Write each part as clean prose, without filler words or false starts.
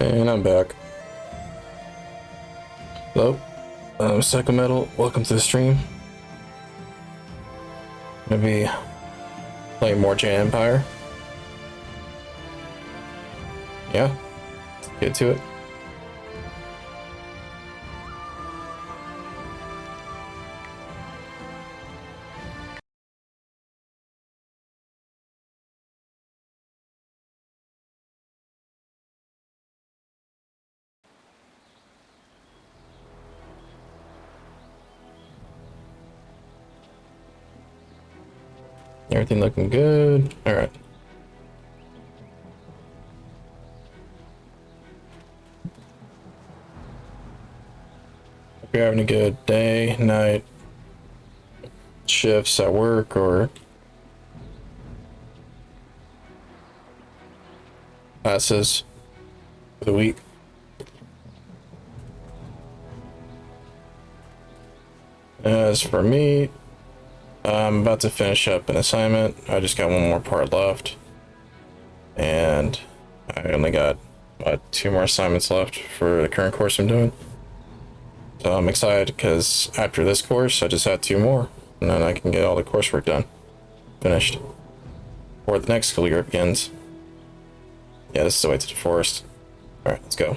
And I'm back. Hello, I'm Psycho Metal. Welcome to the stream. Maybe play more Jade Empire. Yeah, let's get to it. Everything looking good. All right. Hope you're having a good day, night, shifts at work, or classes for the week. As for me, I'm about to finish up an assignment. I just got one more part left, and I only got about 2 more assignments left for the current course I'm doing. So I'm excited because after this course, I just had 2 more, and then I can get all the coursework done, finished, before the next school year begins. Yeah, this is the way to the forest. All right, let's go.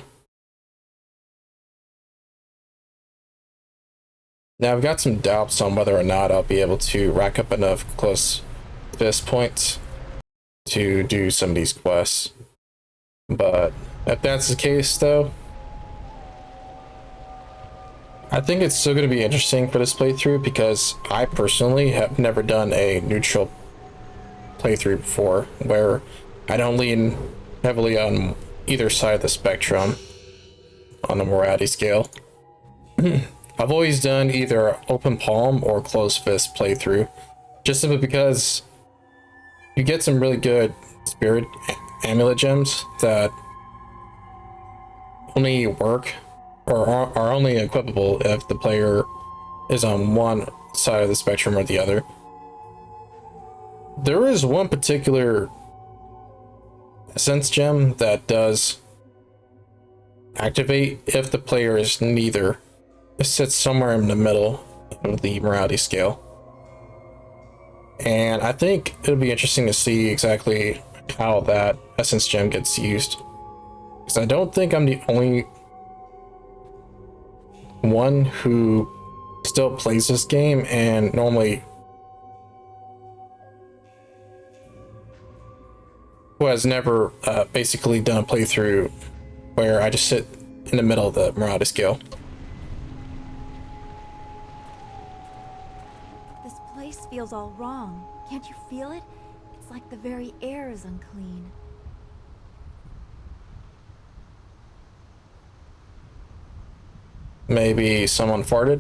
Now, I've got some doubts on whether or not I'll be able to rack up enough close fist points to do some of these quests. But if that's the case, though, I think it's still going to be interesting for this playthrough because I personally have never done a neutral playthrough before where I don't lean heavily on either side of the spectrum on the morality scale. I've always done either open palm or closed fist playthrough, just simply because you get some really good spirit amulet gems that only work or are only equipable if the player is on one side of the spectrum or the other. There is one particular essence gem that does activate if the player is neither. It sits somewhere in the middle of the morality scale. And I think it'll be interesting to see exactly how that essence gem gets used. Because I don't think I'm the only one who still plays this game and normally who has never basically done a playthrough where I just sit in the middle of the morality scale. Feels all wrong. Can't you feel it? It's like the very air is unclean. Maybe someone farted?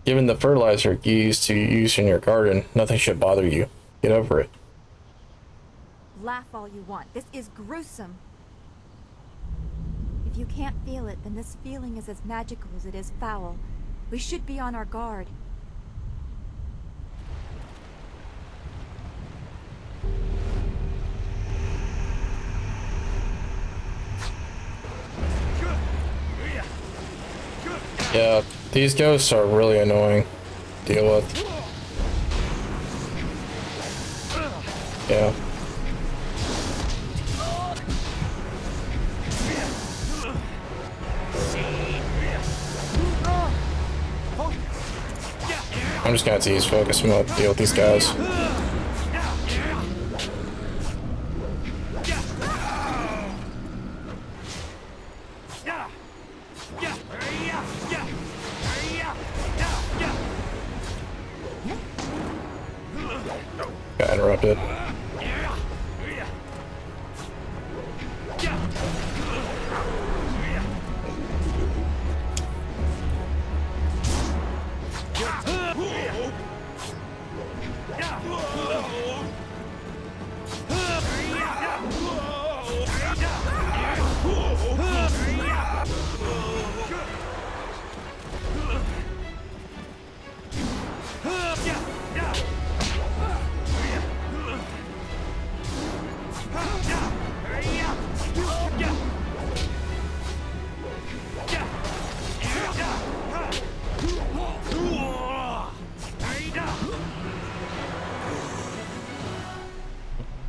Given the fertilizer you used to use in your garden, nothing should bother you. Get over it. Laugh all you want. This is gruesome. If you can't feel it, then this feeling is as magical as it is foul. We should be on our guard. Yeah, these ghosts are really annoying to deal with. Yeah. I'm just gonna have to use focus mode to deal with these guys. Got interrupted.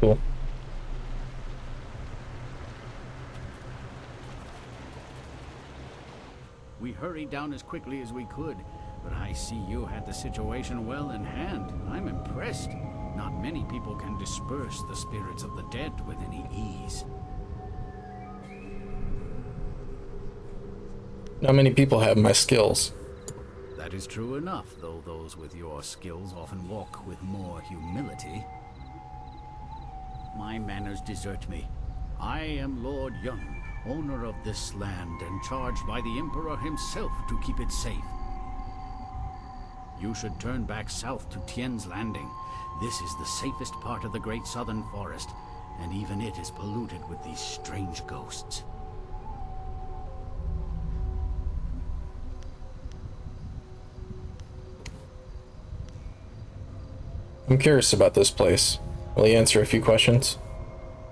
Cool. We hurried down as quickly as we could, but I see you had the situation well in hand. I'm impressed. Not many people can disperse the spirits of the dead with any ease. Not many people have my skills. That is true enough, though those with your skills often walk with more humility. My manners desert me. I am Lord Young, owner of this land and charged by the Emperor himself to keep it safe. You should turn back south to Tien's Landing. This is the safest part of the Great Southern Forest, and even it is polluted with these strange ghosts. I'm curious about this place. Will you answer a few questions?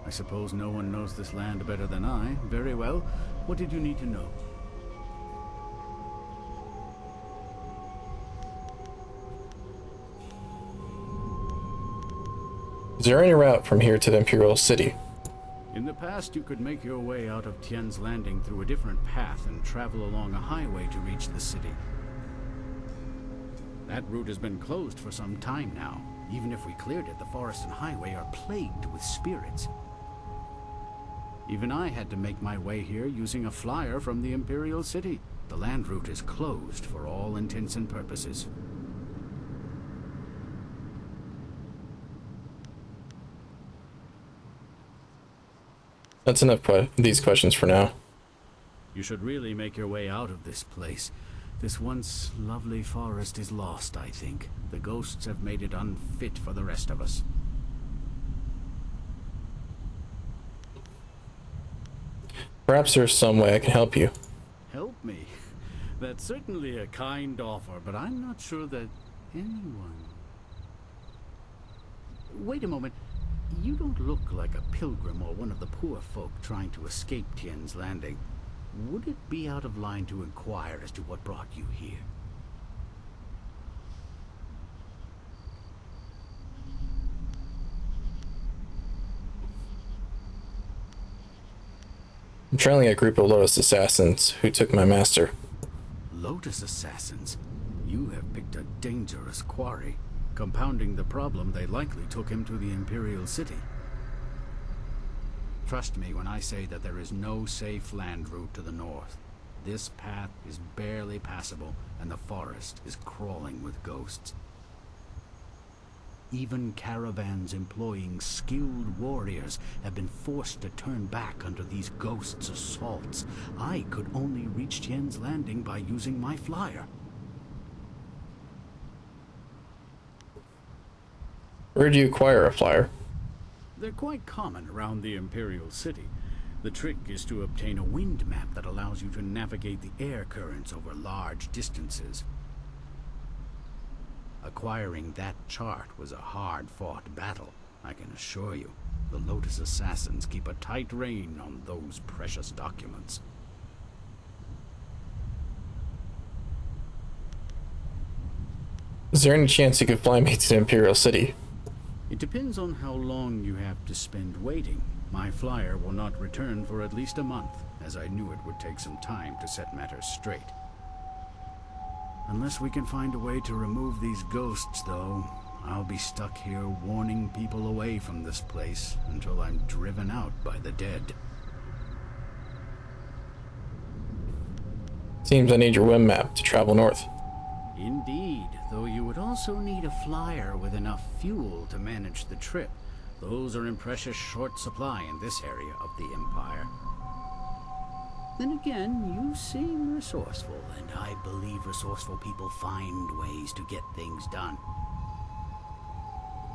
I suppose no one knows this land better than I. Very well. What did you need to know? Is there any route from here to the Imperial City? In the past, you could make your way out of Tien's Landing through a different path and travel along a highway to reach the city. That route has been closed for some time now. Even if we cleared it, the forest and highway are plagued with spirits. Even I had to make my way here using a flyer from the Imperial City. The land route is closed for all intents and purposes. That's enough these questions for now. You should really make your way out of this place. This once lovely forest is lost, I think. The ghosts have made it unfit for the rest of us. Perhaps there's some way I can help you. Help me? That's certainly a kind offer, but I'm not sure that anyone... Wait a moment. You don't look like a pilgrim or one of the poor folk trying to escape Tien's Landing. Would it be out of line to inquire as to what brought you here? I'm trailing a group of Lotus assassins who took my master. Lotus assassins? You have picked a dangerous quarry. Compounding the problem, they likely took him to the Imperial City. Trust me when I say that there is no safe land route to the north. This path is barely passable, and the forest is crawling with ghosts. Even caravans employing skilled warriors have been forced to turn back under these ghosts' assaults. I could only reach Tien's Landing by using my flyer. Where do you acquire a flyer? They're quite common around the Imperial City. The trick is to obtain a wind map that allows you to navigate the air currents over large distances. Acquiring that chart was a hard-fought battle, I can assure you. The Lotus assassins keep a tight rein on those precious documents. Is there any chance you could fly me to the Imperial City? It depends on how long you have to spend waiting. My flyer will not return for at least a month, as I knew it would take some time to set matters straight. Unless we can find a way to remove these ghosts, though, I'll be stuck here warning people away from this place until I'm driven out by the dead. Seems I need your wind map to travel north. Indeed, though you would also need a flyer with enough fuel to manage the trip. Those are in precious short supply in this area of the Empire. Then again, you seem resourceful, and I believe resourceful people find ways to get things done.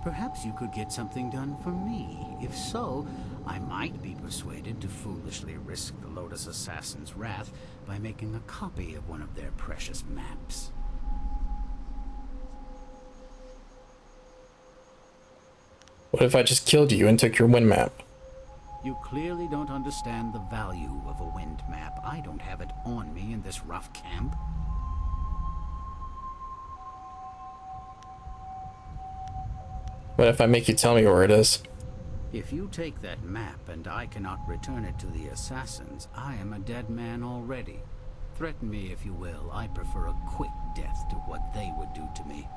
Perhaps you could get something done for me. If so, I might be persuaded to foolishly risk the Lotus Assassin's wrath by making a copy of one of their precious maps. What if I just killed you and took your wind map? You clearly don't understand the value of a wind map. I don't have it on me in this rough camp. What if I make you tell me where it is? If you take that map and I cannot return it to the assassins, I am a dead man already. Threaten me if you will. I prefer a quick death to what they would do to me.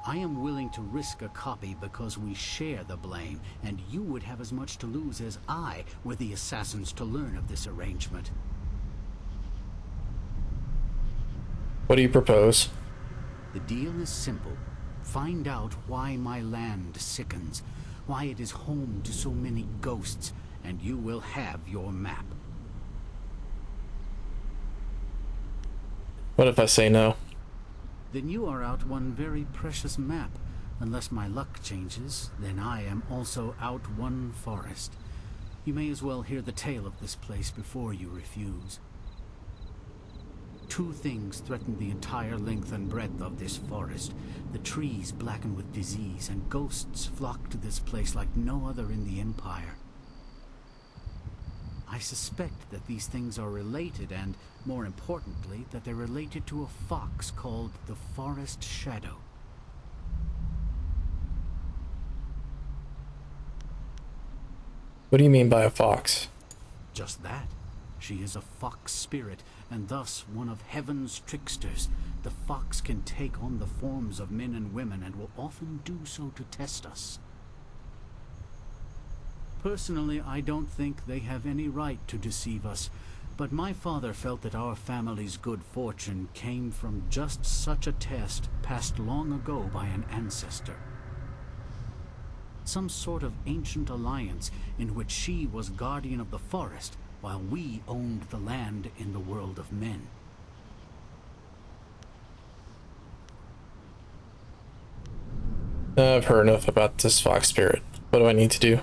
I am willing to risk a copy because we share the blame, and you would have as much to lose as I were the assassins to learn of this arrangement. What do you propose? The deal is simple. Find out why my land sickens, why it is home to so many ghosts, and you will have your map. What if I say no? Then you are out one very precious map. Unless my luck changes, then I am also out one forest. You may as well hear the tale of this place before you refuse. Two things threaten the entire length and breadth of this forest. The trees blacken with disease, and ghosts flock to this place like no other in the Empire. I suspect that these things are related, and, more importantly, that they're related to a fox called the Forest Shadow. What do you mean by a fox? Just that. She is a fox spirit, and thus one of heaven's tricksters. The fox can take on the forms of men and women, and will often do so to test us. Personally, I don't think they have any right to deceive us, but my father felt that our family's good fortune came from just such a test passed long ago by an ancestor. Some sort of ancient alliance in which she was guardian of the forest, while we owned the land in the world of men. I've heard enough about this fox spirit. What do I need to do?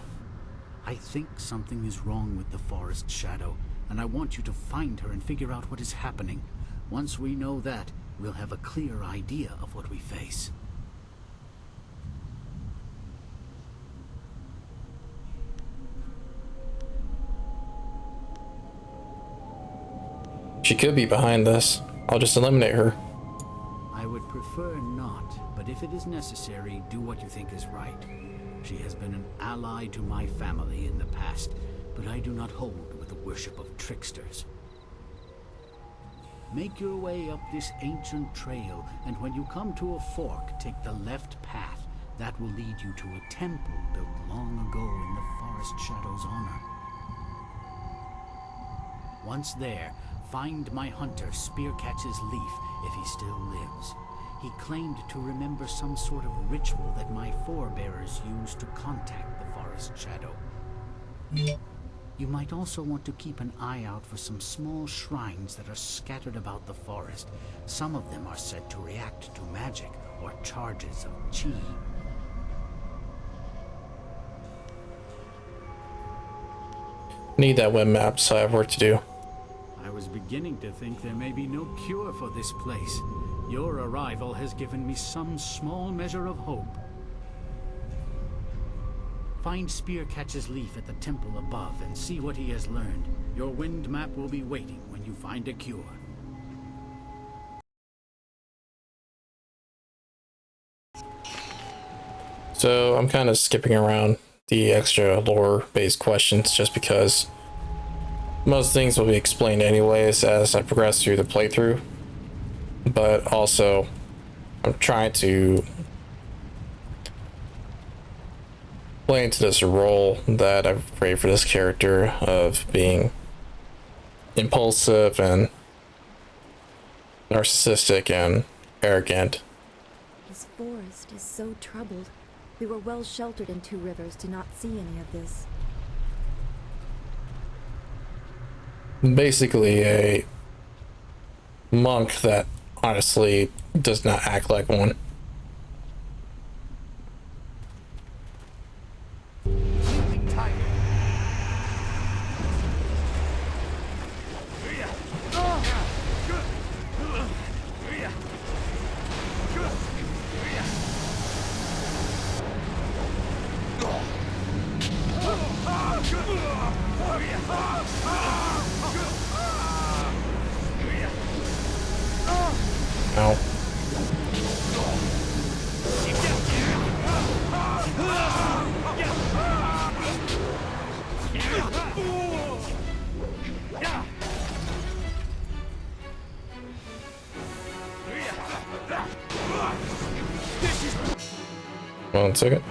I think something is wrong with the Forest Shadow, and I want you to find her and figure out what is happening. Once we know that, we'll have a clear idea of what we face. She could be behind this. I'll just eliminate her. I would prefer not, but if it is necessary, do what you think is right. She has been an ally to my family in the past, but I do not hold with the worship of tricksters. Make your way up this ancient trail, and when you come to a fork, take the left path. That will lead you to a temple built long ago in the Forest Shadow's honor. Once there, find my hunter Spearcatch's Leaf if he still lives. He claimed to remember some sort of ritual that my forebears used to contact the Forest Shadow. You might also want to keep an eye out for some small shrines that are scattered about the forest. Some of them are said to react to magic or charges of chi. Need that web map, so I have work to do. I was beginning to think there may be no cure for this place. Your arrival has given me some small measure of hope. Find Spearcatch's Leaf at the temple above and see what he has learned. Your wind map will be waiting when you find a cure. So I'm kind of skipping around the extra lore-based questions just because most things will be explained anyways as I progress through the playthrough. But also, I'm trying to play into this role that I've created for this character of being impulsive and narcissistic and arrogant. This forest is so troubled. We were well sheltered in Two Rivers to not see any of this. Basically a monk that honestly does not act like one. 1 second.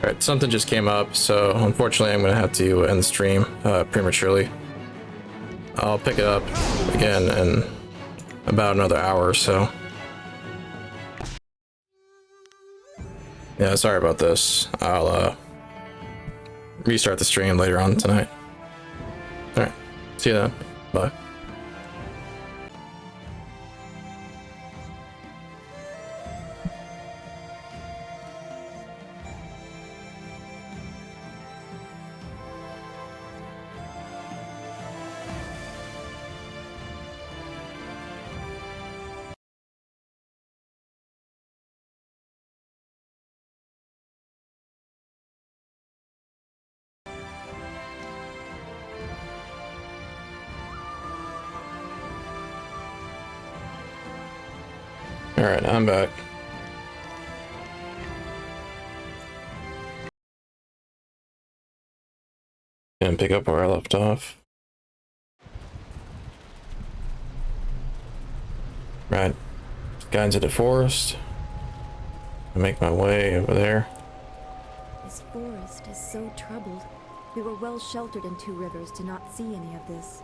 Alright, something just came up, so unfortunately I'm going to have to end the stream prematurely. I'll pick it up again in about another hour or so. Yeah, sorry about this. I'll restart the stream later on tonight. Alright, see you then. Bye. Alright, I'm back. And pick up where I left off. Right, got into the forest. I make my way over there. This forest is so troubled. We were well sheltered in Two Rivers to not see any of this.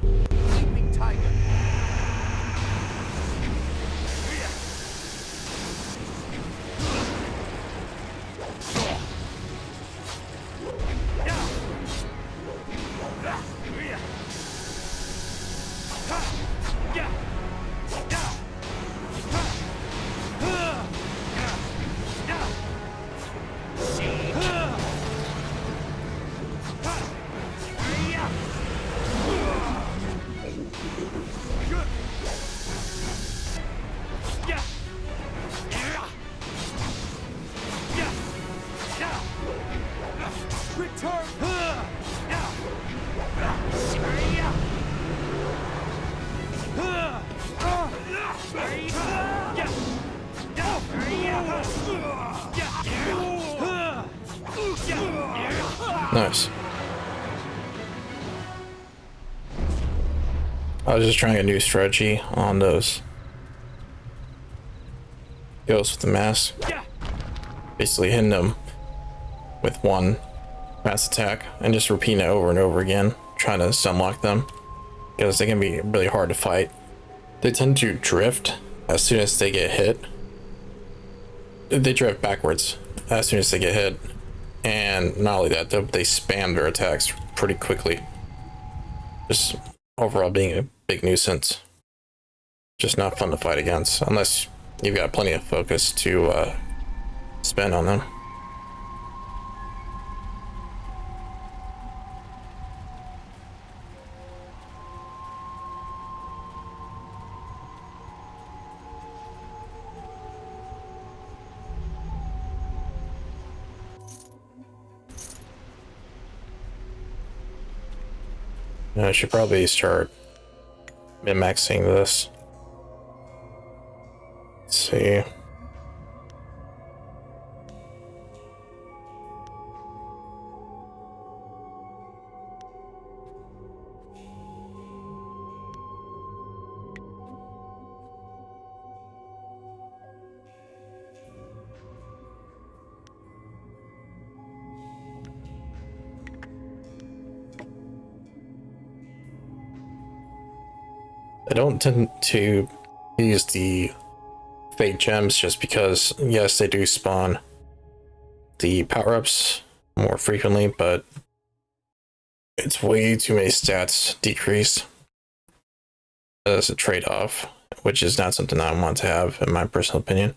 Sleeping tiger. Nice. I was just trying a new strategy on those ghosts with the mask. Basically hitting them with one mass attack and just repeating it over and over again, trying to sunlock them because they can be really hard to fight. They tend to drift as soon as they get hit. They drift backwards as soon as they get hit. And not only that, they spam their attacks pretty quickly. Just overall being a big nuisance. Just not fun to fight against, unless you've got plenty of focus to spend on them. I should probably start min-maxing this. Let's see. I don't tend to use the fake gems just because, yes, they do spawn the power-ups more frequently, but it's way too many stats decreased as a trade-off, which is not something I want to have, in my personal opinion.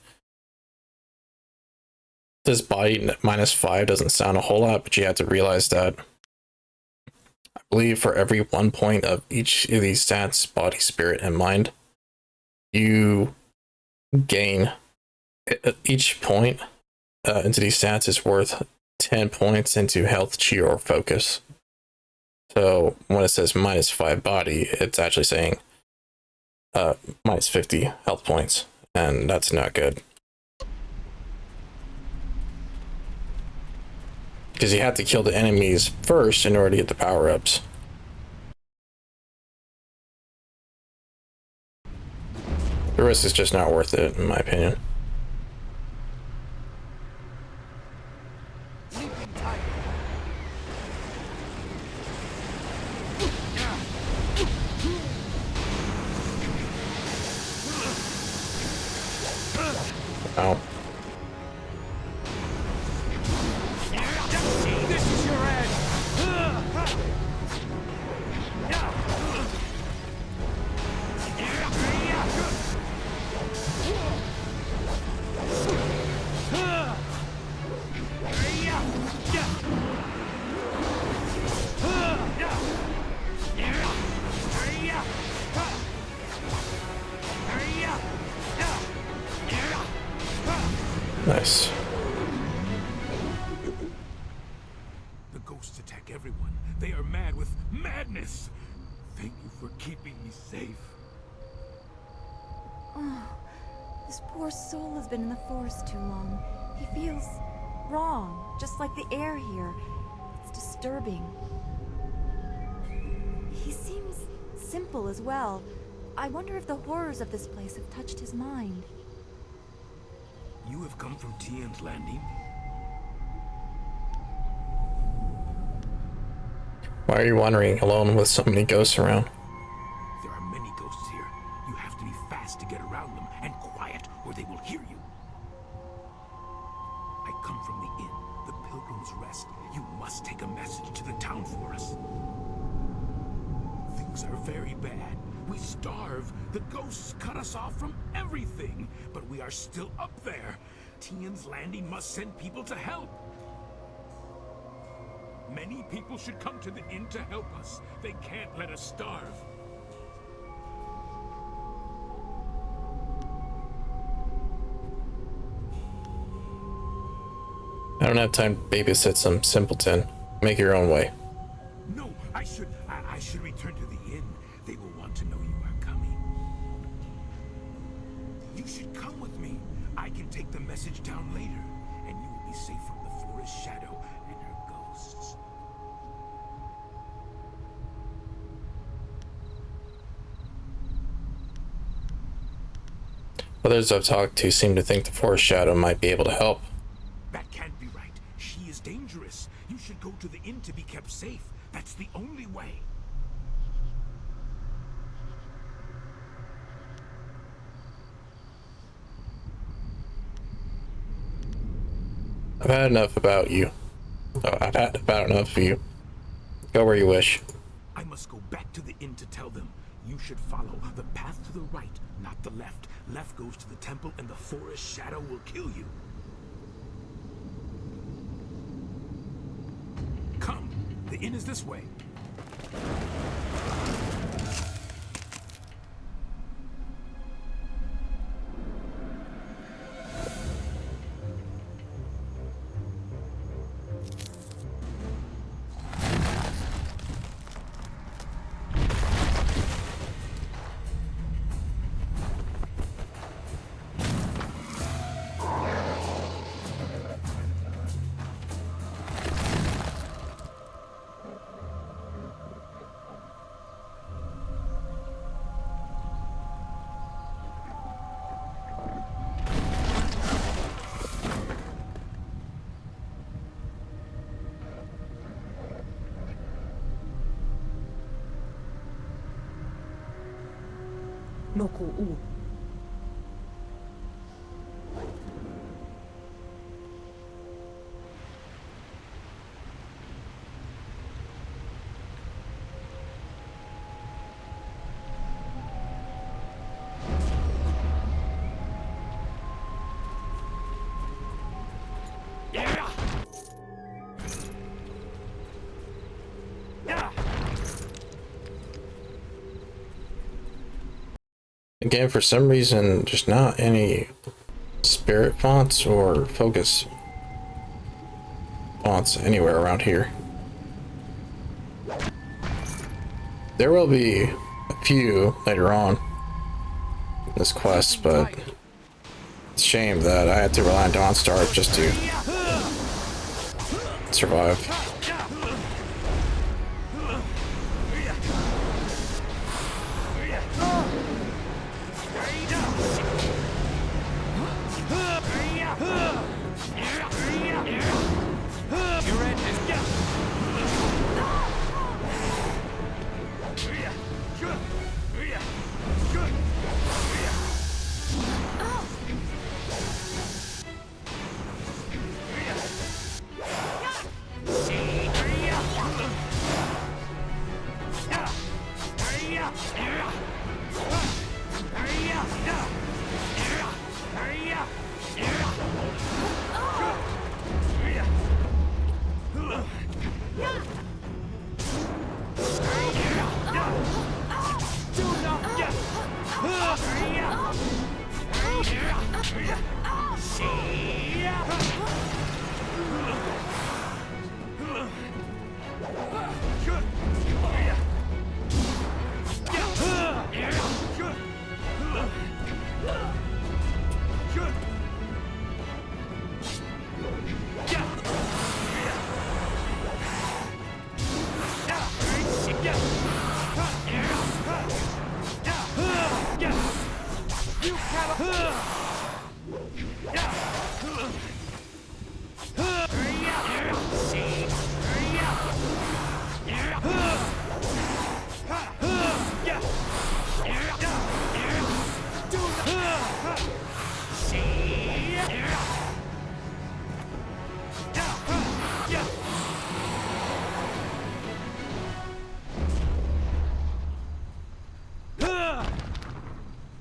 This body -5 doesn't sound a whole lot, but you have to realize that I believe for every 1 point of each of these stats, body, spirit, and mind, you gain each point into these stats is worth 10 points into health, chi, or focus. So when it says -5 body, it's actually saying -50 health points, and that's not good. Because you have to kill the enemies first in order to get the power-ups. The risk is just not worth it, in my opinion. Ow. Nice. The ghosts attack everyone. They are mad with madness. Thank you for keeping me safe. Oh, this poor soul has been in the forest too long. He feels wrong, just like the air here. It's disturbing. He seems simple as well. I wonder if the horrors of this place have touched his mind. You have come from Tian's Landing? Why are you wandering alone with so many ghosts around? There are many ghosts here. You have to be fast to get around them, and quiet, or they will hear you. I come from the inn, the Pilgrim's Rest. You must take a message to the town for us. Things are very bad. We starve. The ghosts cut us off from everything. But we are still up there. Tian's Landing must send people to help. Many people should come to the inn to help us. They can't let us starve. I don't have time to babysit some simpleton. Make your own way. No, I should return to the inn. They will want to know you are coming. You should come with me. I can take the message down later, and you will be safe from the forest shadow and her ghosts. Others I've talked to seem to think the forest shadow might be able to help. That can't be right. She is dangerous. You should go to the inn to be kept safe. That's the only way. I've had enough about you. Oh, I've had about enough of you. Go where you wish. I must go back to the inn to tell them. You should follow the path to the right, not the left. Left goes to the temple, and the forest shadow will kill you. Come. The inn is this way. Loko u. Again, for some reason, there's not any spirit fonts or focus fonts anywhere around here. There will be a few later on in this quest, but it's a shame that I had to rely on Dawnstar just to survive.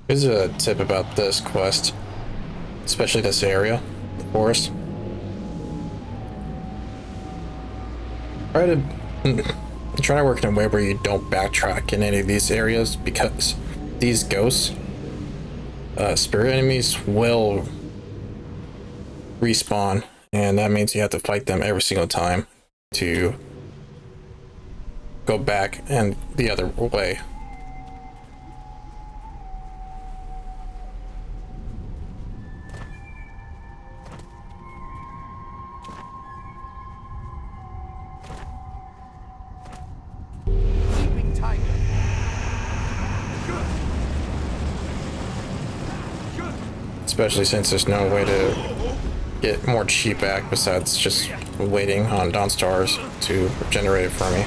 Here's a tip about this quest, especially this area, the forest. Try to work in a way where you don't backtrack in any of these areas, because these ghosts, spirit enemies, will respawn, and that means you have to fight them every single time to go back and the other way. Especially since there's no way to get more chi back besides just waiting on Dawnstar's to generate it for me.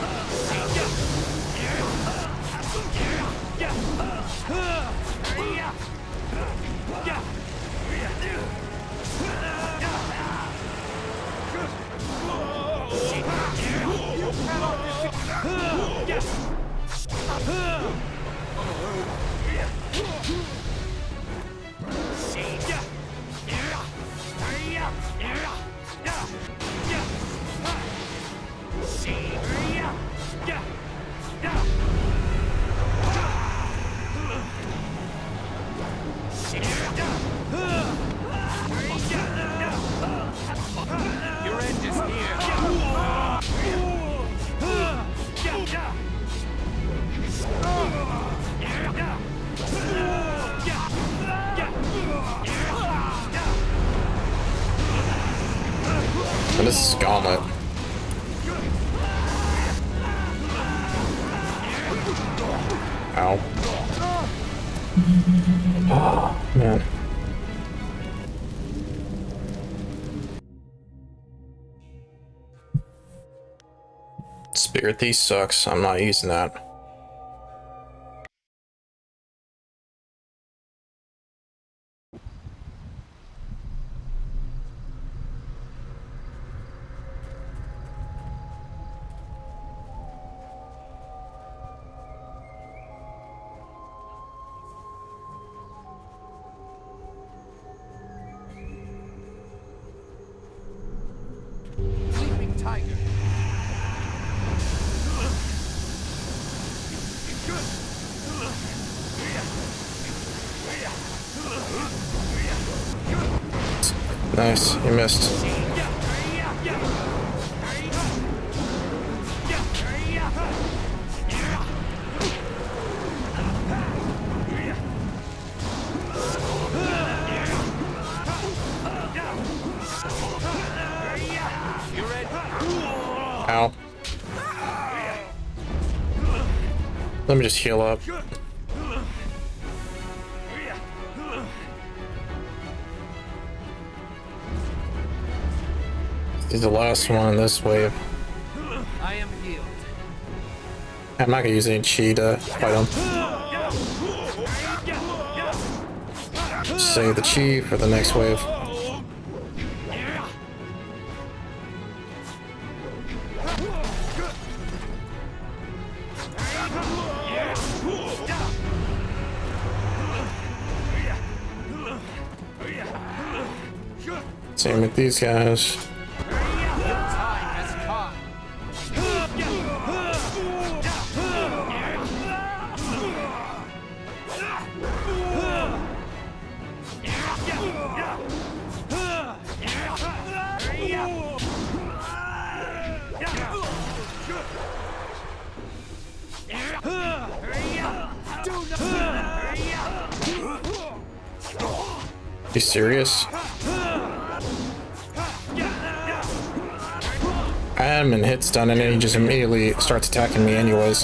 And this is Gauntlet. Ow. Oh, man. Spirit Thief sucks. I'm not using that. Nice, you missed. Ow. Let me just heal up. This is the last one in this wave. I am healed. I'm not gonna use any chi to fight him. Save the chi for the next wave. Same with these guys. Time has come. You serious? I had him in hit stun and then he just immediately starts attacking me anyways.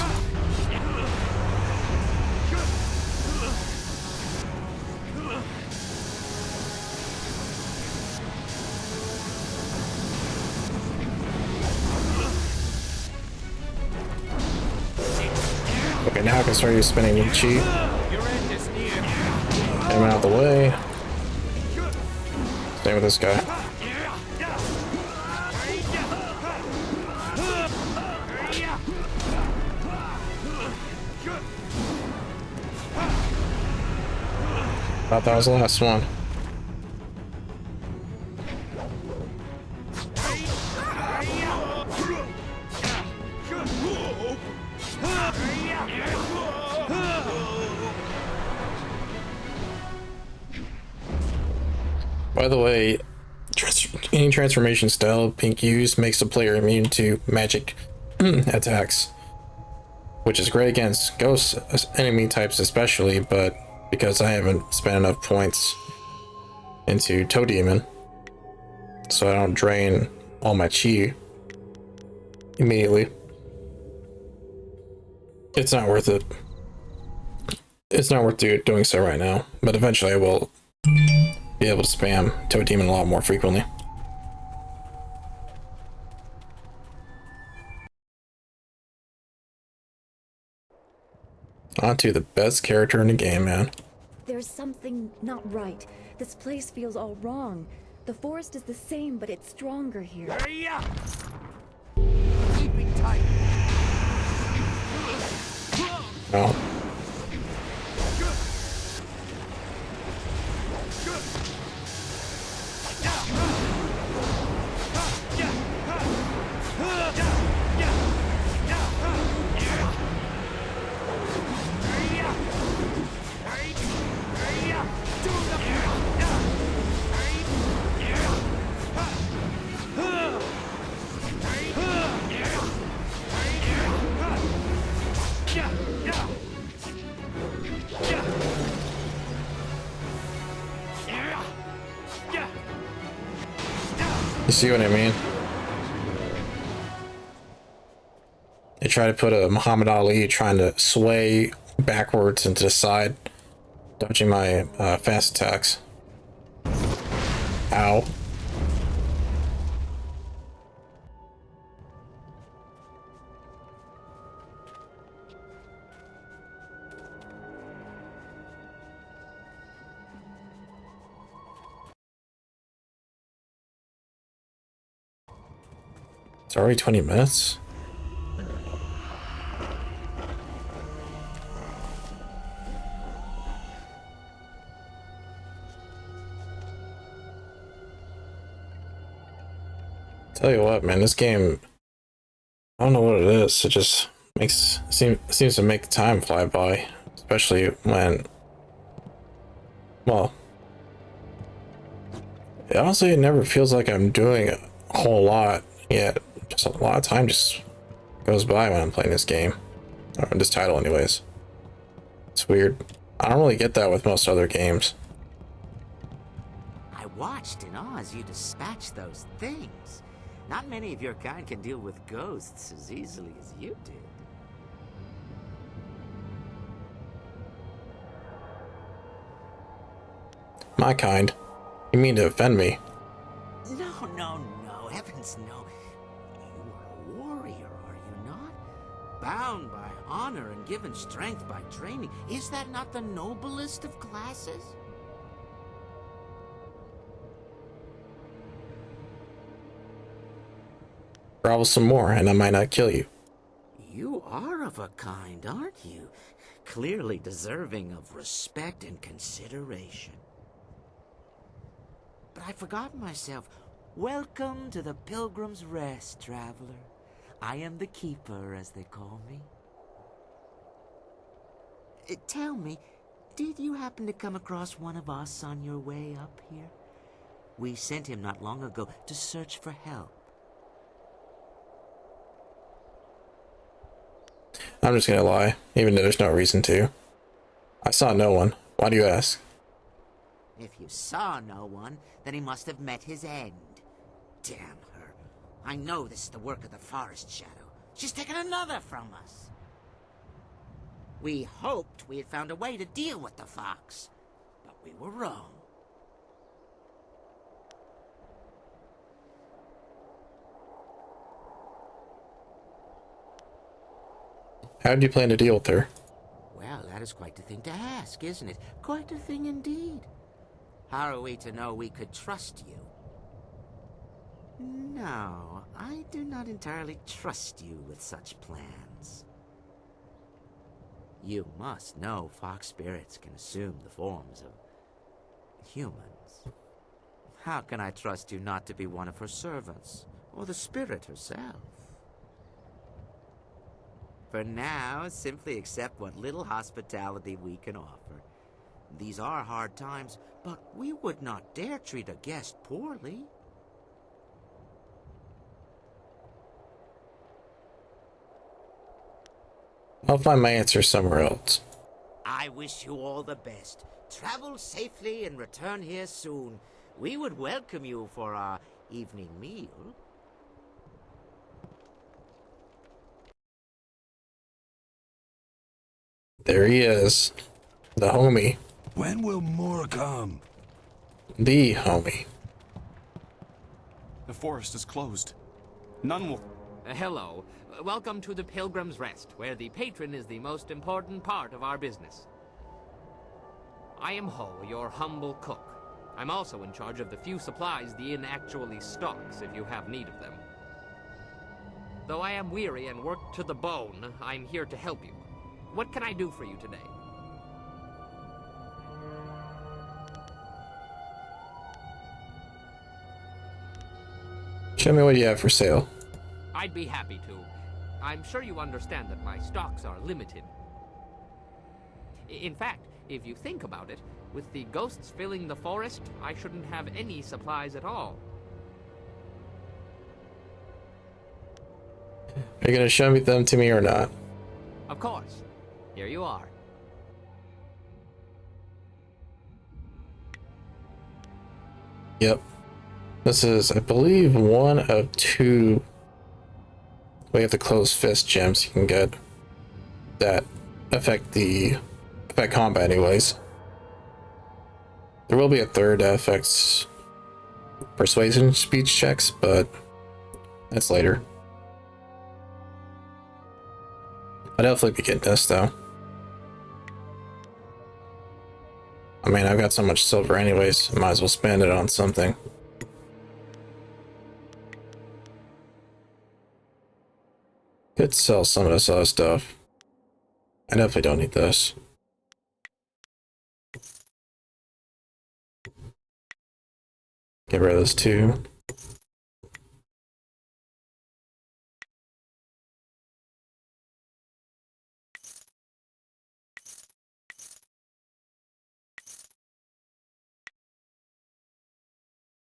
Okay, now I can start spinning chi. Your end is near. Get him out of the way. Same with this guy. Thought that was the last one. By the way, any transformation style Pink use makes the player immune to magic attacks, which is great against ghost enemy types especially, but because I haven't spent enough points into Toe Demon, so I don't drain all my chi immediately. It's not worth it. It's not worth doing so right now, but eventually I will be able to spam Toe Demon a lot more frequently. On to the best character in the game, man. There's something not right. This place feels all wrong. The forest is the same, but it's stronger here. Keeping tight. Oh. You see what I mean? They try to put a Muhammad Ali trying to sway backwards and to the side, dodging my fast attacks. Ow. It's already 20 minutes. Tell you what, man, this game, I don't know what it is. It just seems to make the time fly by, especially when, well, Honestly, it never feels like I'm doing a whole lot yet. Just a lot of time just goes by when I'm playing this game. Or this title anyways. It's weird. I don't really get that with most other games. I watched in awe as you dispatched those things. Not many of your kind can deal with ghosts as easily as you did. My kind. You mean to offend me? No, no, no. Heavens, no. You are a warrior, are you not? Bound by honor and given strength by training. Is that not the noblest of classes? Grovel some more, and I might not kill you. You are of a kind, aren't you? Clearly deserving of respect and consideration. But I forgot myself. Welcome to the Pilgrim's Rest, traveler. I am the Keeper, as they call me. Tell me, did you happen to come across one of us on your way up here? We sent him not long ago to search for help. I'm just gonna lie, even though there's no reason to. I saw no one. Why do you ask? If you saw no one, then he must have met his end. Damn her. I know this is the work of the Forest Shadow. She's taken another from us. We hoped we had found a way to deal with the fox, but we were wrong. How do you plan to deal with her? Well, that is quite a thing to ask, isn't it? Quite a thing indeed. How are we to know we could trust you? No, I do not entirely trust you with such plans. You must know fox spirits can assume the forms of humans. How can I trust you not to be one of her servants, or the spirit herself? For now, simply accept what little hospitality we can offer. These are hard times, but we would not dare treat a guest poorly. I'll find my answer somewhere else. I wish you all the best. Travel safely and return here soon. We would welcome you for our evening meal. There he is. The homie. When will more come? The homie. The forest is closed. None will... Hello. Welcome to the Pilgrim's Rest, where the patron is the most important part of our business. I am Ho, your humble cook. I'm also in charge of the few supplies the inn actually stocks, if you have need of them. Though I am weary and worked to the bone, I'm here to help you. What can I do for you today? Show me what you have for sale. I'd be happy to. I'm sure you understand that my stocks are limited. In fact, if you think about it, with the ghosts filling the forest, I shouldn't have any supplies at all. Are you gonna show me them to me or not? Of course. Here you are. Yep. This is, I believe, one of two. We have the closed fist gems you can get that affect combat anyways. There will be a third that affects persuasion speech checks, but that's later. I'll definitely be getting this though. I mean, I've got so much silver anyways, I might as well spend it on something. Could sell some of this other stuff. I definitely don't need this. Get rid of this too.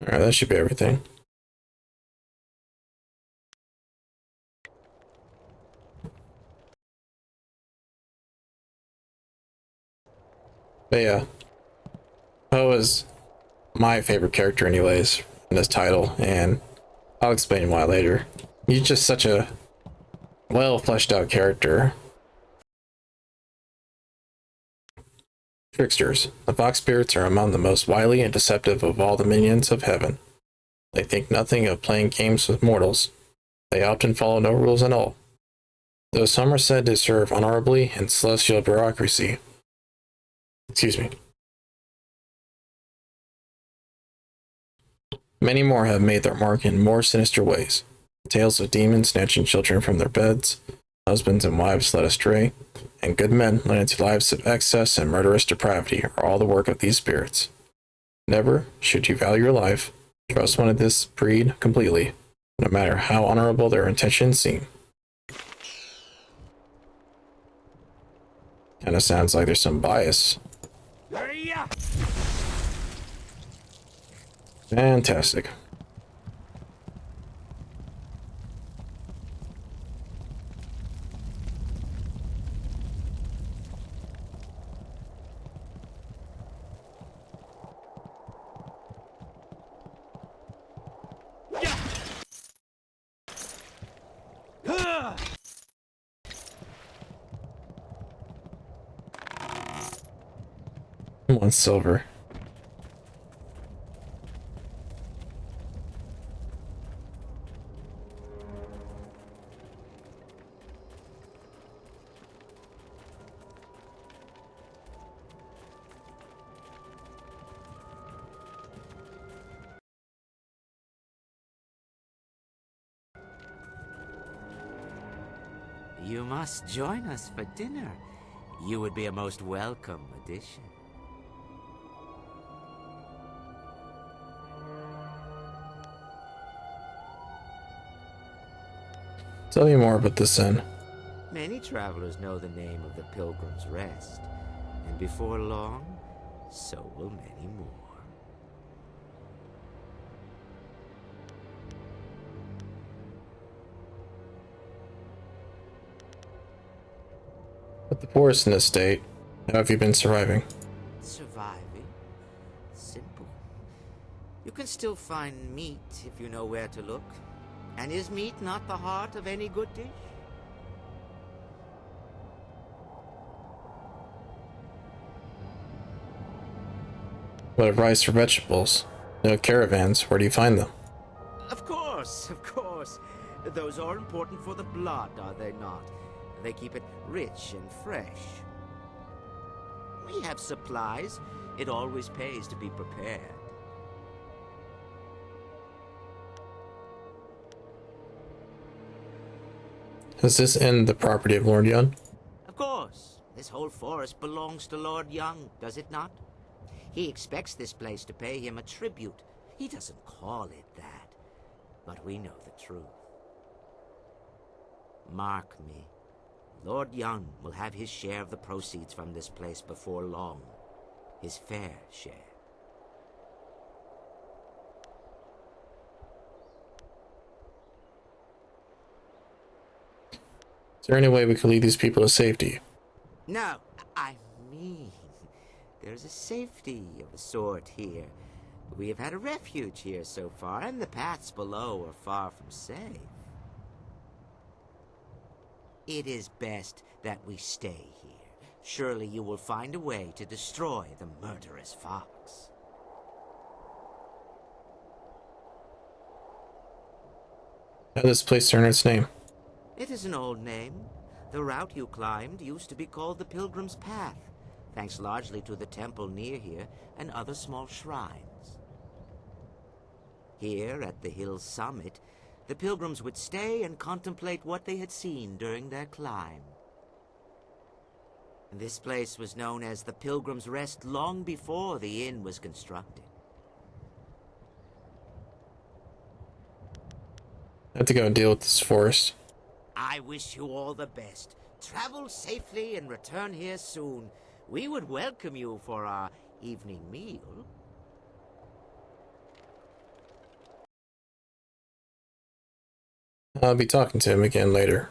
Alright, that should be everything. But yeah, Poe is my favorite character anyways in this title, and I'll explain why later. He's just such a well fleshed out character. Tricksters. The fox spirits are among the most wily and deceptive of all the minions of heaven. They think nothing of playing games with mortals. They often follow no rules at all. Though some are said to serve honorably in celestial bureaucracy. Excuse me. Many more have made their mark in more sinister ways. Tales of demons snatching children from their beds, husbands and wives led astray, and good men led into lives of excess and murderous depravity are all the work of these spirits. Never, should you value your life, trust one of this breed completely, no matter how honorable their intentions seem. Kinda sounds like there's some bias. Fantastic. One silver. You must join us for dinner. You would be a most welcome addition. Tell me more about this then. Many travelers know the name of the Pilgrim's Rest, and before long, so will many more. With the forest in this state, how have you been surviving? Surviving? Simple. You can still find meat if you know where to look. And is meat not the heart of any good dish? What of rice or vegetables? No caravans, where do you find them? Of course, of course. Those are important for the blood, are they not? They keep it rich and fresh. We have supplies. It always pays to be prepared. Is this in the property of Lord Yun? Of course. This whole forest belongs to Lord Young, does it not? He expects this place to pay him a tribute. He doesn't call it that, but we know the truth. Mark me. Lord Young will have his share of the proceeds from this place before long. His fair share. Is there any way we could lead these people to safety? No, I mean, there's a safety of a sort here. We have had a refuge here so far, and the paths below are far from safe. It is best that we stay here. Surely you will find a way to destroy the murderous fox. How did this place earn its name? It is an old name. The route you climbed used to be called the Pilgrim's Path, thanks largely to the temple near here and other small shrines. Here, at the hill's summit, the pilgrims would stay and contemplate what they had seen during their climb. This place was known as the Pilgrim's Rest long before the inn was constructed. I have to go and deal with this forest. I wish you all the best. Travel safely and return here soon. We would welcome you for our evening meal. I'll be talking to him again later.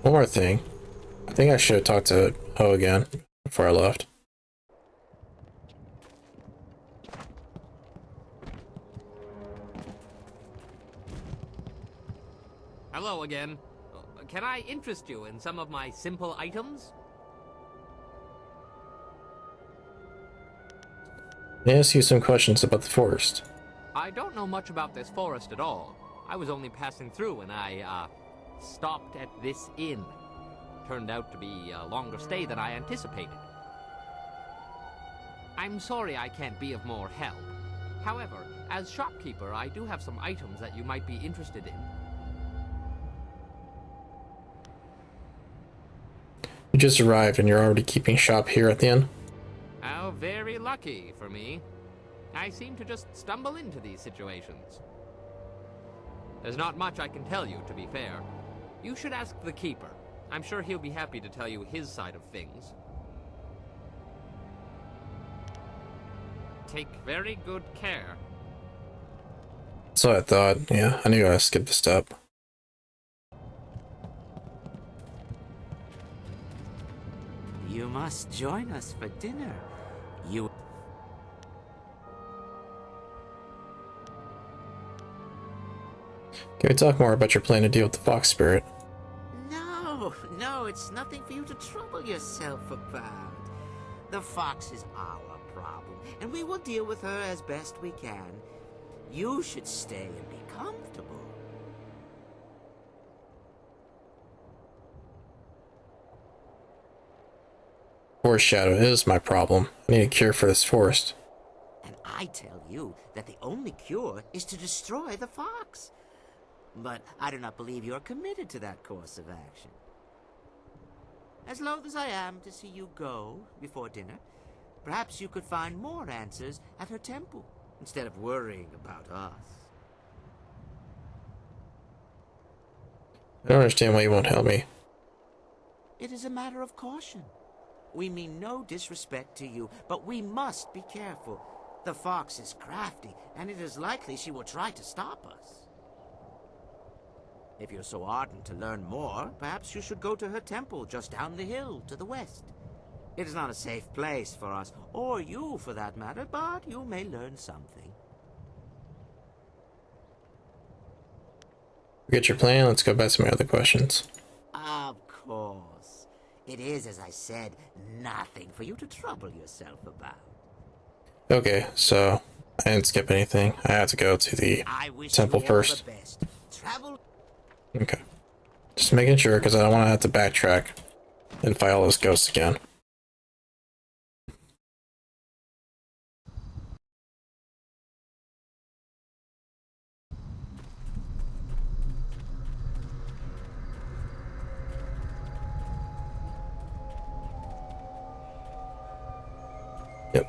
One more thing. I think I should have talked to Ho again before I left. Hello again. Can I interest you in some of my simple items? Let me ask you some questions about the forest. I don't know much about this forest at all. I was only passing through and I, stopped at this inn. Turned out to be a longer stay than I anticipated. I'm sorry I can't be of more help. However, as shopkeeper, I do have some items that you might be interested in. You just arrived and you're already keeping shop here at the inn? How very lucky for me. I seem to just stumble into these situations. There's not much I can tell you, to be fair. You should ask the keeper. I'm sure he'll be happy to tell you his side of things. Take very good care. So I thought, yeah, I knew I skipped a step. You must join us for dinner. You... Can we talk more about your plan to deal with the fox spirit? No, it's nothing for you to trouble yourself about. The fox is our problem, and we will deal with her as best we can. You should stay and be comfortable. Forest shadow is my problem. I need a cure for this forest. And I tell you that the only cure is to destroy the fox. But I do not believe you are committed to that course of action. As loath as I am to see you go before dinner, perhaps you could find more answers at her temple, instead of worrying about us. I don't understand why you won't help me. It is a matter of caution. We mean no disrespect to you, but we must be careful. The fox is crafty, and it is likely she will try to stop us. If you're so ardent to learn more, perhaps you should go to her temple just down the hill to the west. It is not a safe place for us, or you for that matter, but you may learn something. Forget your plan, let's go back to my other questions. Of course. It is, as I said, nothing for you to trouble yourself about. Okay, so I didn't skip anything. I have to go to the temple first. Travel. Okay. Just making sure, because I don't want to have to backtrack and fight all those ghosts again. Yep.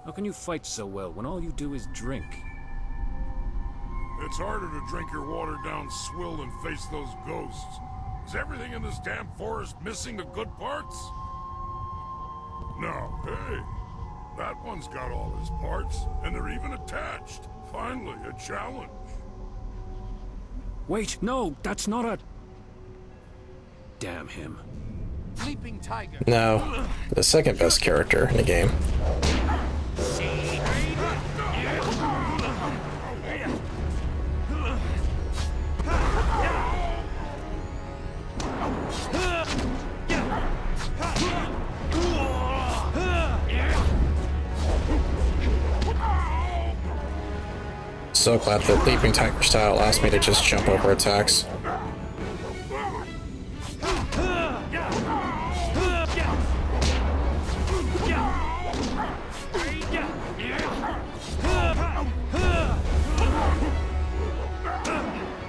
How can you fight so well when all you do is drink? It's harder to drink your watered-down swill than face those ghosts. Is everything in this damn forest missing the good parts? No, hey. That one's got all his parts, and they're even attached. Finally, a challenge. Wait, no, that's not a... Damn him. Sleeping tiger. No, the second best character in the game. So glad that leaping tiger style allows me to just jump over attacks.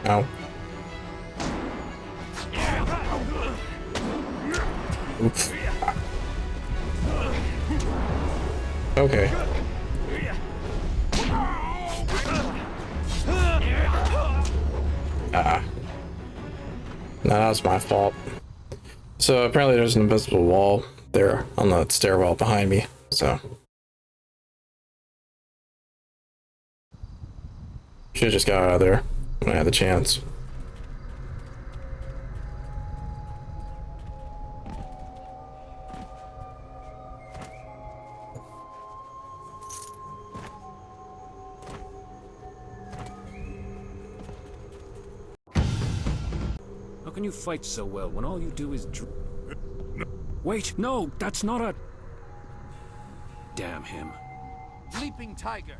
Ow. Oops. Okay. No, that was my fault. So apparently there's an invisible wall there on the stairwell behind me, so. Should've just got out of there when I had the chance. How can you fight so well when all you do is Wait, no, that's not a... Damn him. Sleeping tiger.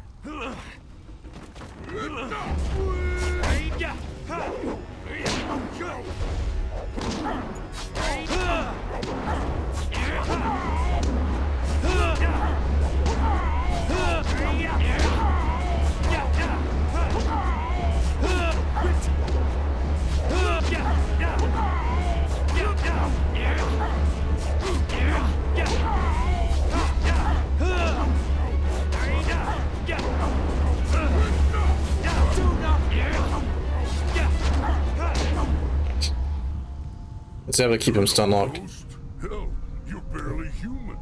It's able to keep him stun locked. Hell, you're barely human.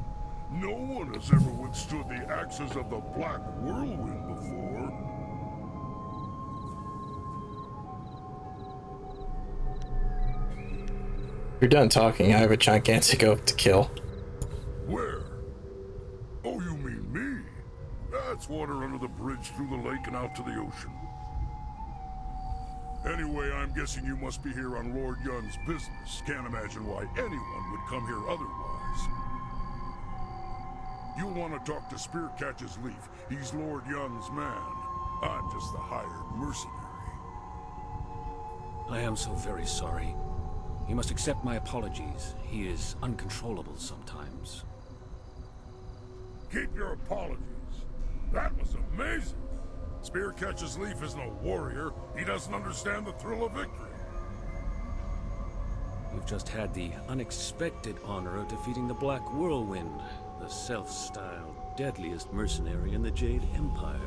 No one has ever withstood the axes of the Black Whirlwind before. If you're done talking, I have a gigantic oak to kill. Where? Oh, you mean me? That's water under the bridge through the lake and out to the ocean. Anyway, I'm guessing you must be here on Lord Yun's business. Can't imagine why anyone would come here otherwise. You'll want to talk to Spearcatch's Leaf. He's Lord Yun's man. I'm just the hired mercenary. I am so very sorry. You must accept my apologies. He is uncontrollable sometimes. Keep your apologies. That was amazing. Spearcatch's Leaf is no warrior. He doesn't understand the thrill of victory. You've just had the unexpected honor of defeating the Black Whirlwind, the self-styled deadliest mercenary in the Jade Empire.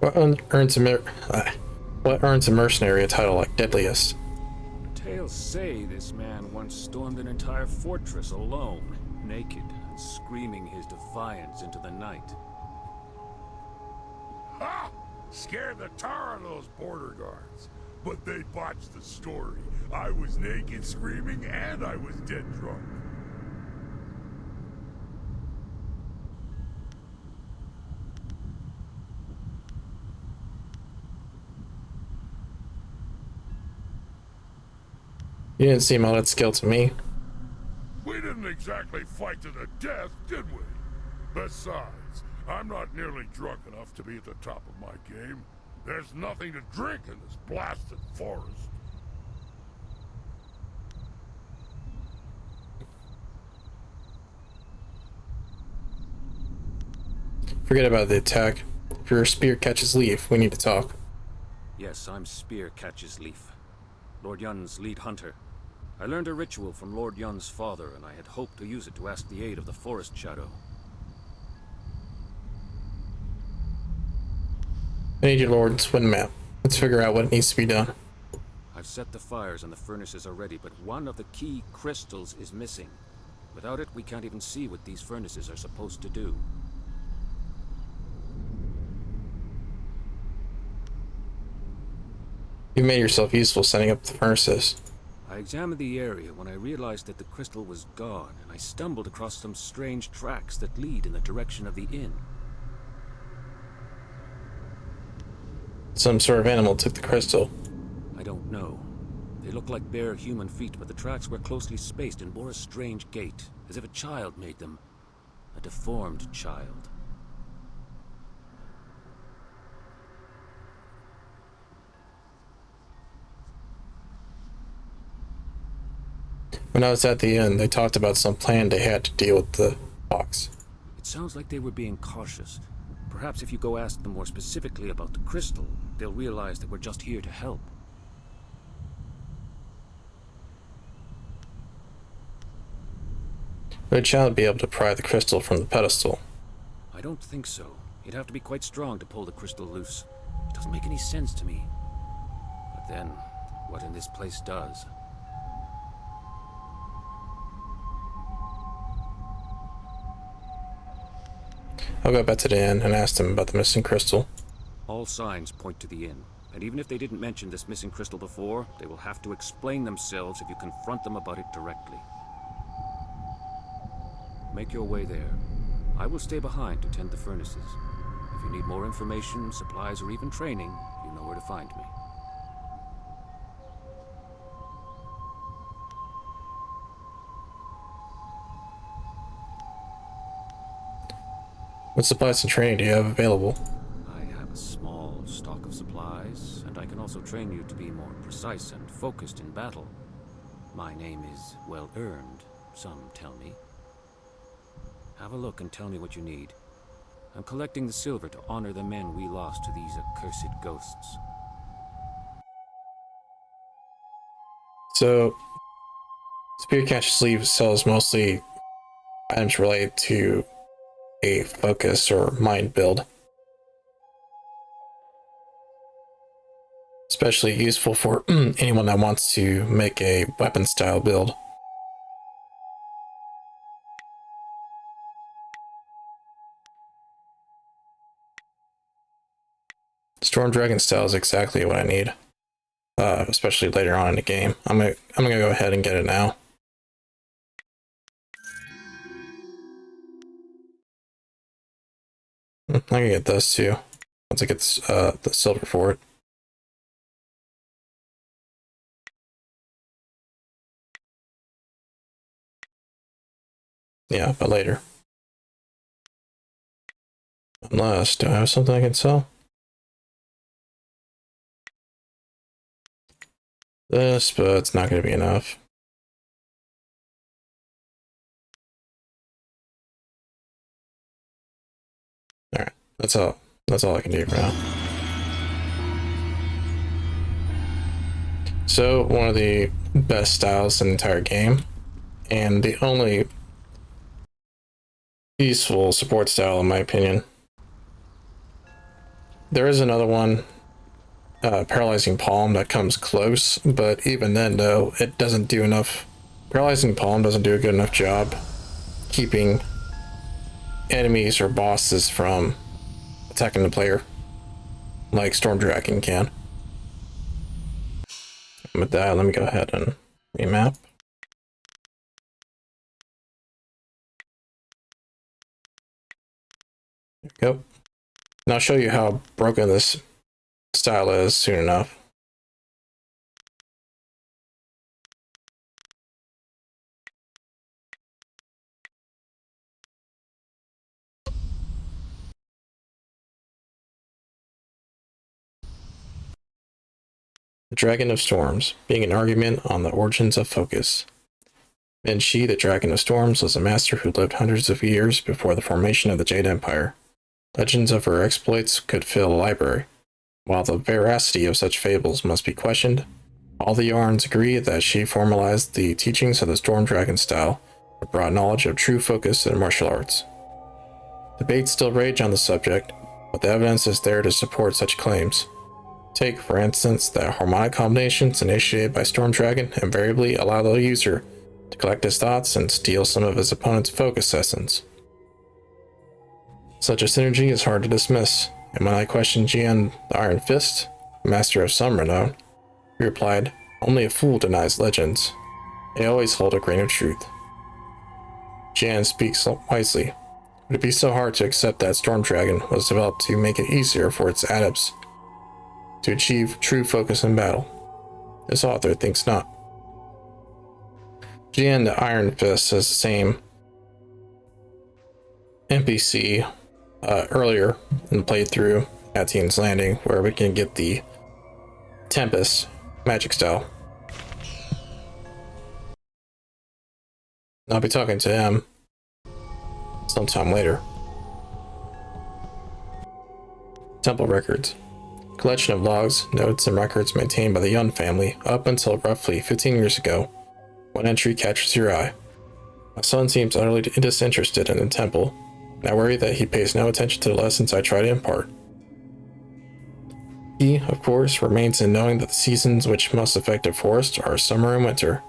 What earns a mercenary a title like deadliest? Tales say this man once stormed an entire fortress alone, naked, and screaming his defiance into the night. Ha! Scared the tar out of those border guards. But they botched the story. I was naked, screaming, and I was dead drunk. You didn't seem all that skilled to me. We didn't exactly fight to the death, did we? Besides, I'm not nearly drunk enough to be at the top of my game. There's nothing to drink in this blasted forest. Forget about the attack. If your spear catches Leaf, we need to talk. Yes, I'm Spearcatch's Leaf, Lord Yun's lead hunter. I learned a ritual from Lord Yun's father, and I had hoped to use it to ask the aid of the Forest Shadow. I need your Lord's wind map. Let's figure out what needs to be done. I've set the fires and the furnaces are ready, but one of the key crystals is missing. Without it, we can't even see what these furnaces are supposed to do. You made yourself useful setting up the furnaces. I examined the area when I realized that the crystal was gone, and I stumbled across some strange tracks that lead in the direction of the inn. Some sort of animal took the crystal. I don't know. They look like bare human feet, but the tracks were closely spaced and bore a strange gait, as if a child made them. A deformed child. When I was at the inn, they talked about some plan they had to deal with the box. It sounds like they were being cautious. Perhaps if you go ask them more specifically about the crystal, they'll realize that we're just here to help. Would a child be able to pry the crystal from the pedestal? I don't think so. You'd have to be quite strong to pull the crystal loose. It doesn't make any sense to me. But then, what in this place does? I'll go back to the inn and ask them about the missing crystal. All signs point to the inn. And even if they didn't mention this missing crystal before, they will have to explain themselves if you confront them about it directly. Make your way there. I will stay behind to tend the furnaces. If you need more information, supplies, or even training, you know where to find me. What supplies and training do you have available? I have a small stock of supplies, and I can also train you to be more precise and focused in battle. My name is well earned, some tell me. Have a look and tell me what you need. I'm collecting the silver to honor the men we lost to these accursed ghosts. So, Spear Catch Sleeve sells mostly items related to a focus or mind build. Especially useful for anyone that wants to make a weapon style build. Storm Dragon style is exactly what I need. Especially later on in the game. I'm gonna go ahead and get it now. I can get this too once I get the silver for it. Yeah, but later. Unless, do I have something I can sell? This, but it's not going to be enough. Alright, that's all I can do for now. So, one of the best styles in the entire game, and the only useful support style in my opinion. There is another one, Paralyzing Palm, that comes close, but even then though, it doesn't do enough. Paralyzing Palm doesn't do a good enough job keeping enemies or bosses from attacking the player like Storm Dragon can. And with that, let me go ahead and remap. There we go. And I'll show you how broken this style is soon enough. The Dragon of Storms, being an argument on the origins of focus. Min Shi, the Dragon of Storms, was a master who lived hundreds of years before the formation of the Jade Empire. Legends of her exploits could fill a library. While the veracity of such fables must be questioned, all the yarns agree that she formalized the teachings of the Storm Dragon style and brought knowledge of true focus in martial arts. Debates still rage on the subject, but the evidence is there to support such claims. Take, for instance, that harmonic combinations initiated by Storm Dragon invariably allow the user to collect his thoughts and steal some of his opponent's focus essence. Such a synergy is hard to dismiss, and when I questioned Jian the Iron Fist, master of some renown, he replied, "Only a fool denies legends. They always hold a grain of truth." Jian speaks wisely. Would it be so hard to accept that Storm Dragon was developed to make it easier for its adepts to achieve true focus in battle? This author thinks not. Jian the Iron Fist has the same NPC earlier in the playthrough at Team's Landing, where we can get the Tempest magic style. I'll be talking to him sometime later. Temple records. Collection of logs, notes, and records maintained by the Yun family up until roughly 15 years ago. One entry catches your eye. My son seems utterly disinterested in the temple, and I worry that he pays no attention to the lessons I try to impart. He, of course, remains in knowing that the seasons which most affect a forest are summer and winter,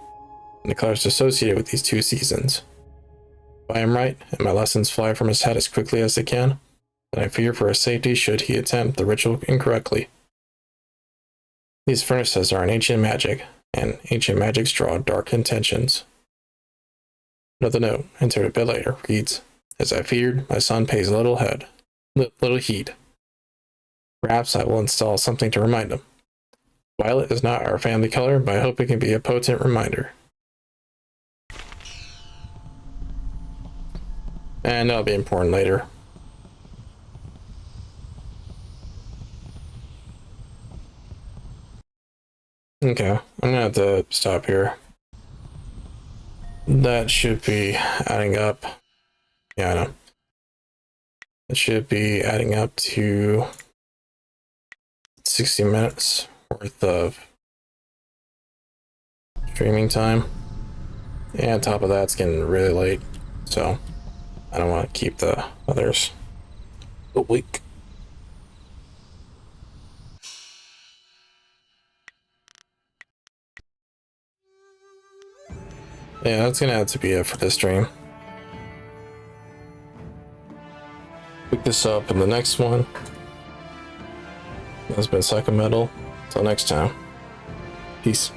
and the colors associated with these two seasons. If I am right, and my lessons fly from his head as quickly as they can, then I fear for his safety should he attempt the ritual incorrectly. These furnaces are an ancient magic, and ancient magics draw dark intentions. Another note, entered a bit later, reads, "As I feared, my son pays little heed. Perhaps I will install something to remind him. Violet is not our family color, but I hope it can be a potent reminder." And that'll be important later. Okay, I'm gonna have to stop here. That should be adding up. Yeah, I know. It should be adding up to 60 minutes worth of streaming time. And on top of that, it's getting really late, so I don't want to keep the others awake. Yeah, that's gonna have to be it for this stream. Pick this up in the next one. That's been Psycho Metal. Till next time. Peace.